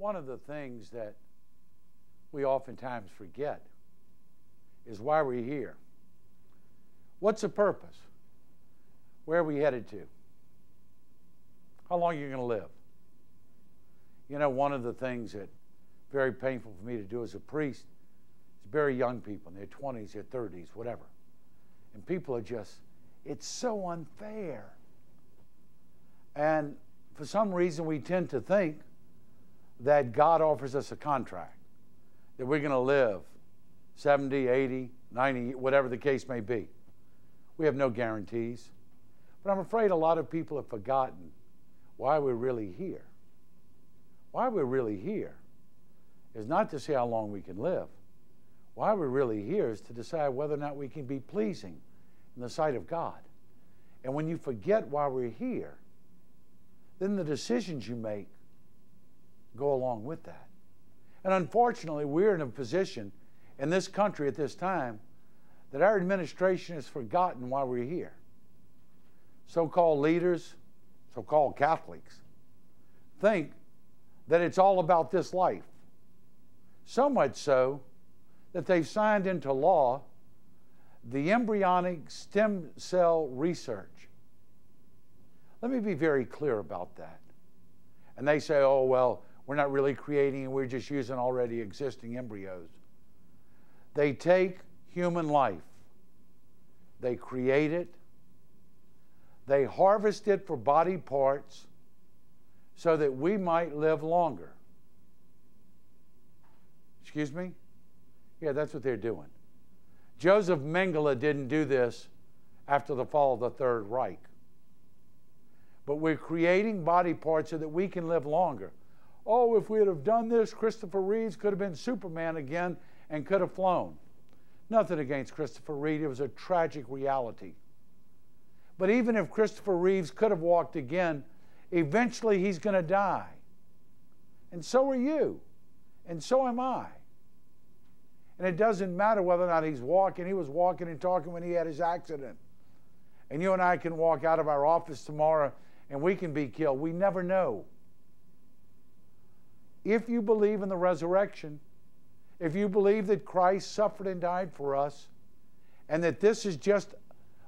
One of the things that we oftentimes forget is why we're here. What's the purpose? Where are we headed to? How long are you going to live? You know, one of the things that's very painful for me to do as a priest is bury young people in their 20s, their 30s, whatever. And people are just, it's so unfair. And for some reason we tend to think that God offers us a contract, that we're going to live 70, 80, 90, whatever the case may be. We have no guarantees. But I'm afraid a lot of people have forgotten why we're really here. Why we're really here is not to see how long we can live. Why we're really here is to decide whether or not we can be pleasing in the sight of God. And when you forget why we're here, then the decisions you make go along with that. And unfortunately, we're in a position in this country at this time that our administration has forgotten why we're here. So-called leaders, so-called Catholics, think that it's all about this life. So much so that they've signed into law the embryonic stem cell research. Let me be very clear about that. And they say, oh, well, we're not really creating, we're just using already existing embryos. They take human life, they create it, they harvest it for body parts so that we might live longer. Excuse me? Yeah, that's what they're doing. Joseph Mengele didn't do this after the fall of the Third Reich. But we're creating body parts so that we can live longer. Oh, if we had have done this, Christopher Reeves could have been Superman again and could have flown. Nothing against Christopher Reeve. It was a tragic reality. But even if Christopher Reeves could have walked again, eventually he's going to die. And so are you. And so am I. And it doesn't matter whether or not he's walking. He was walking and talking when he had his accident. And you and I can walk out of our office tomorrow and we can be killed. We never know. If you believe in the resurrection, if you believe that Christ suffered and died for us, and that this is just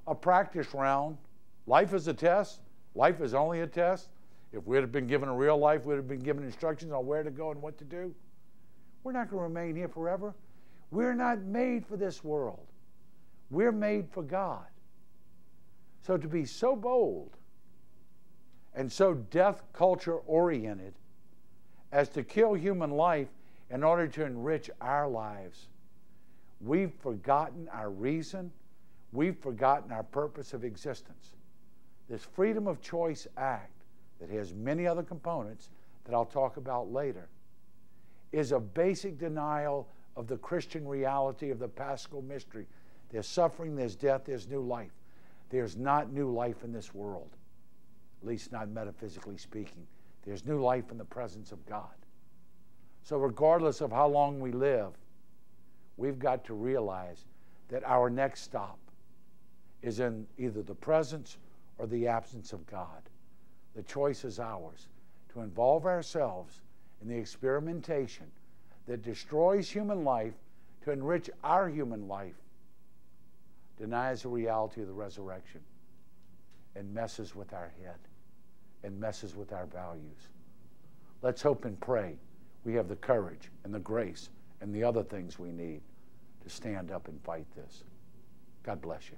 a practice round, life is a test, life is only a test. If we'd have been given a real life, we'd have been given instructions on where to go and what to do. We're not going to remain here forever. We're not made for this world. We're made for God. So to be so bold and so death culture oriented as to kill human life in order to enrich our lives, we've forgotten our reason, we've forgotten our purpose of existence. This Freedom of Choice Act, that has many other components that I'll talk about later, is a basic denial of the Christian reality of the Paschal mystery. There's suffering, there's death, there's new life. There's not new life in this world, at least not metaphysically speaking. There's new life in the presence of God. So regardless of how long we live, we've got to realize that our next stop is in either the presence or the absence of God. The choice is ours to involve ourselves in the experimentation that destroys human life to enrich our human life, denies the reality of the resurrection, and messes with our head and messes with our values. Let's hope and pray we have the courage and the grace and the other things we need to stand up and fight this. God bless you.